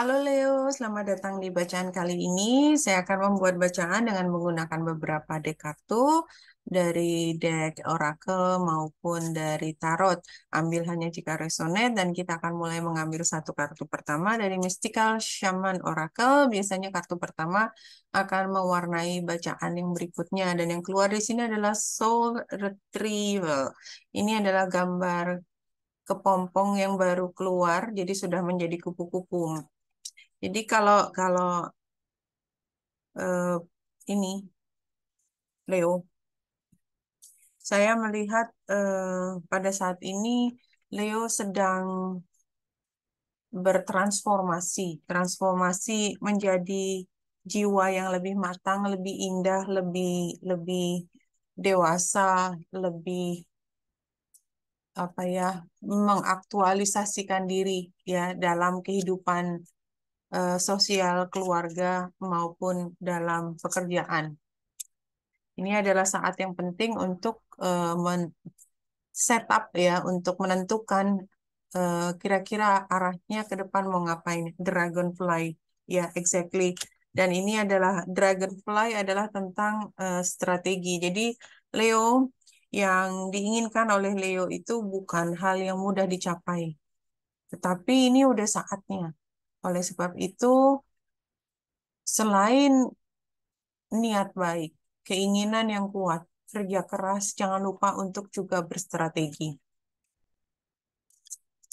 Halo Leo, selamat datang di bacaan kali ini. Saya akan membuat bacaan dengan menggunakan beberapa deck kartu dari deck Oracle maupun dari Tarot. Ambil hanya jika resonate dan kita akan mulai mengambil satu kartu pertama dari Mystical Shaman Oracle. Biasanya kartu pertama akan mewarnai bacaan yang berikutnya dan yang keluar di sini adalah Soul Retrieval. Ini adalah gambar kepompong yang baru keluar, jadi sudah menjadi kupu-kupu. Jadi kalau kalau eh, ini Leo, saya melihat pada saat ini Leo sedang bertransformasi, transformasi menjadi jiwa yang lebih matang, lebih indah, lebih lebih dewasa, lebih apa ya, mengaktualisasikan diri ya dalam kehidupan sosial keluarga maupun dalam pekerjaan. Ini adalah saat yang penting untuk setup ya, untuk menentukan kira-kira arahnya ke depan mau ngapain. Dragonfly, ya exactly. Dan ini adalah Dragonfly adalah tentang strategi. Jadi Leo, yang diinginkan oleh Leo itu bukan hal yang mudah dicapai, tetapi ini udah saatnya. Oleh sebab itu, selain niat baik, keinginan yang kuat, kerja keras, jangan lupa untuk juga berstrategi.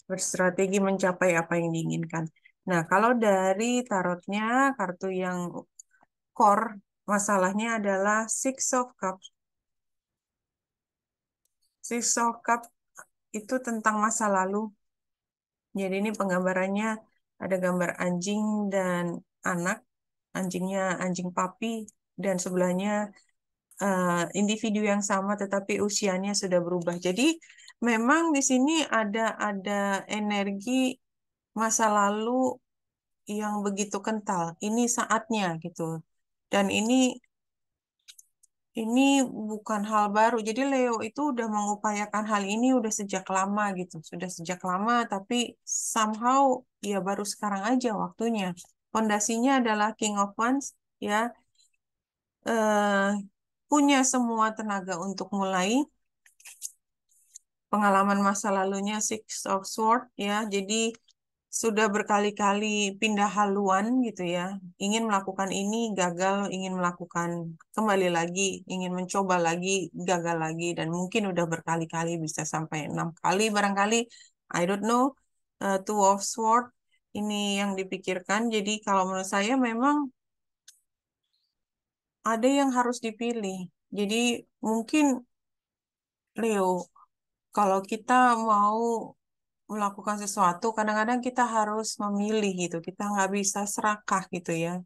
Berstrategi mencapai apa yang diinginkan. Nah, kalau dari tarotnya, kartu yang core, masalahnya adalah Six of Cups. Six of Cups itu tentang masa lalu. Jadi ini penggambarannya ada gambar anjing dan anak. Anjingnya anjing papi, dan sebelahnya individu yang sama tetapi usianya sudah berubah. Jadi memang di sini ada energi masa lalu yang begitu kental. Ini saatnya gitu. Dan ini bukan hal baru. Jadi Leo itu udah mengupayakan hal ini udah sejak lama gitu. Sudah sejak lama tapi somehow ya baru sekarang aja waktunya. Fondasinya adalah King of Wands ya. eh, Punya semua tenaga untuk mulai. Pengalaman masa lalunya Six of Swords ya. Jadi sudah berkali-kali pindah haluan gitu ya. Ingin melakukan ini, gagal, ingin melakukan kembali lagi, ingin mencoba lagi, gagal lagi, dan mungkin udah berkali-kali bisa sampai 6 kali barangkali. I don't know. Two of Swords ini yang dipikirkan. Jadi kalau menurut saya memang ada yang harus dipilih. Jadi mungkin Leo, kalau kita mau melakukan sesuatu, kadang-kadang kita harus memilih gitu. Kita nggak bisa serakah gitu ya.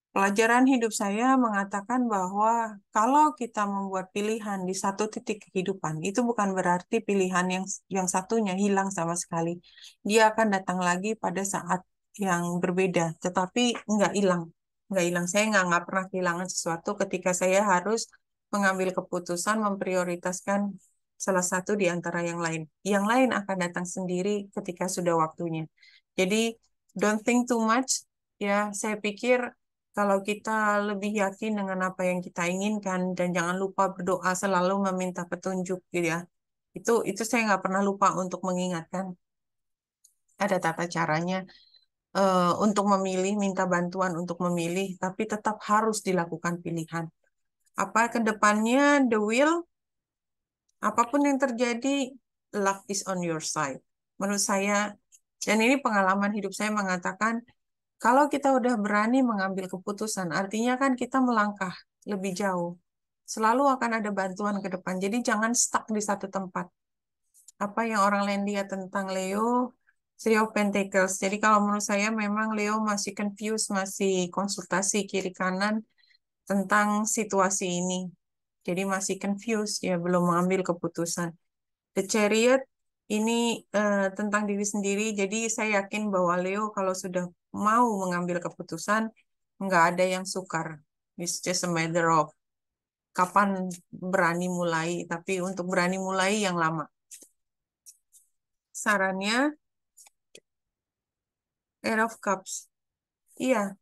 Pelajaran hidup saya mengatakan bahwa kalau kita membuat pilihan di satu titik kehidupan, itu bukan berarti pilihan yang satunya hilang sama sekali. Dia akan datang lagi pada saat yang berbeda, tetapi nggak hilang. Nggak hilang. Saya nggak pernah kehilangan sesuatu ketika saya harus mengambil keputusan memprioritaskan salah satu di antara yang lain. Yang lain akan datang sendiri ketika sudah waktunya. Jadi, don't think too much. Ya, saya pikir kalau kita lebih yakin dengan apa yang kita inginkan dan jangan lupa berdoa selalu meminta petunjuk gitu ya. Itu saya nggak pernah lupa untuk mengingatkan ada tata caranya untuk memilih, minta bantuan untuk memilih, tapi tetap harus dilakukan pilihan. Apa ke depannya the will, apapun yang terjadi, luck is on your side. Menurut saya, dan ini pengalaman hidup saya mengatakan kalau kita udah berani mengambil keputusan, artinya kan kita melangkah lebih jauh. Selalu akan ada bantuan ke depan. Jadi jangan stuck di satu tempat. Apa yang orang lain lihat tentang Leo, Three of Pentacles. Jadi kalau menurut saya memang Leo masih confused, masih konsultasi kiri kanan tentang situasi ini. Jadi masih confused, ya belum mengambil keputusan. The Chariot ini tentang diri sendiri. Jadi saya yakin bahwa Leo kalau sudah mau mengambil keputusan, nggak ada yang sukar. It's just a matter of kapan berani mulai. Tapi untuk berani mulai yang lama. Sarannya, Eight of Cups. Iya,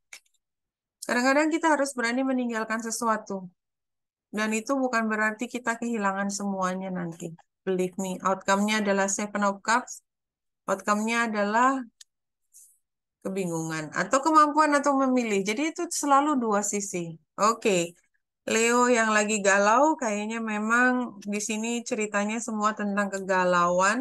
kadang-kadang kita harus berani meninggalkan sesuatu. Dan itu bukan berarti kita kehilangan semuanya nanti. Believe me, outcome-nya adalah Seven of Cups. Outcome-nya adalah kebingungan atau kemampuan atau memilih. Jadi itu selalu dua sisi. Oke, Leo yang lagi galau, kayaknya memang di sini ceritanya semua tentang kegalauan,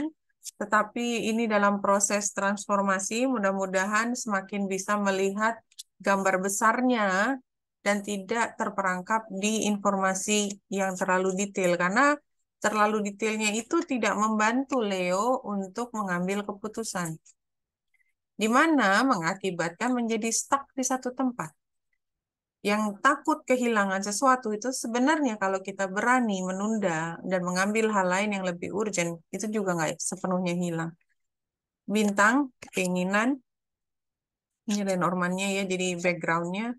tetapi ini dalam proses transformasi, mudah-mudahan semakin bisa melihat gambar besarnya dan tidak terperangkap di informasi yang terlalu detail, karena terlalu detailnya itu tidak membantu Leo untuk mengambil keputusan, di mana mengakibatkan menjadi stuck di satu tempat. Yang takut kehilangan sesuatu itu sebenarnya kalau kita berani menunda dan mengambil hal lain yang lebih urgent, itu juga nggak sepenuhnya hilang. Bintang, keinginan, ini Lenormandnya ya, jadi backgroundnya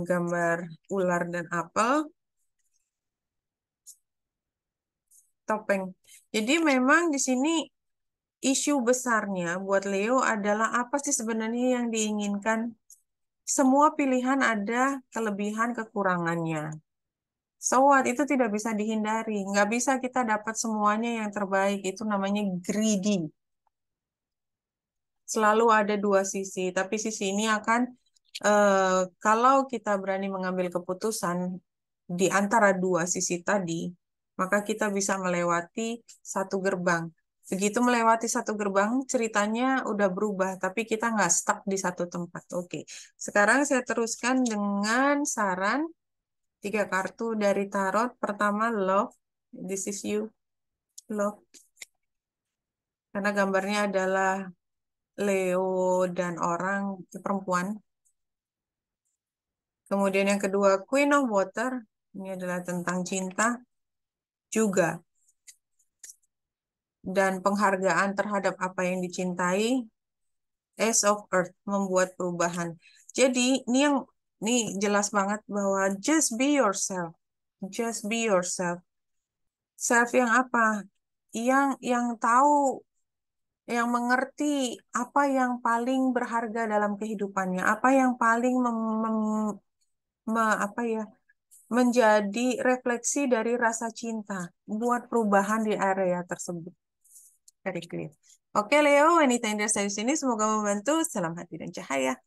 gambar ular dan apel, topeng. Jadi memang di sini isu besarnya buat Leo adalah apa sih sebenarnya yang diinginkan. Semua pilihan ada kelebihan kekurangannya. So what? Itu tidak bisa dihindari. Nggak bisa kita dapat semuanya yang terbaik. Itu namanya greedy. Selalu ada dua sisi. Tapi sisi ini akan, kalau kita berani mengambil keputusan di antara dua sisi tadi, maka kita bisa melewati satu gerbang. Begitu melewati satu gerbang, ceritanya udah berubah. Tapi kita nggak stuck di satu tempat. Oke. Sekarang saya teruskan dengan saran. 3 kartu dari tarot. Pertama, love. This is you. Love. Karena gambarnya adalah Leo dan orang perempuan. Kemudian yang kedua, Queen of Water. Ini adalah tentang cinta juga. Dan penghargaan terhadap apa yang dicintai. Ace of Earth, membuat perubahan. Jadi, ini jelas banget bahwa just be yourself. Just be yourself. Self yang apa? Yang tahu, yang mengerti apa yang paling berharga dalam kehidupannya, apa yang paling apa ya, menjadi refleksi dari rasa cinta, buat perubahan di area tersebut. Very clear. Oke Leo, wanita yang dari sini semoga membantu. Salam hati dan cahaya.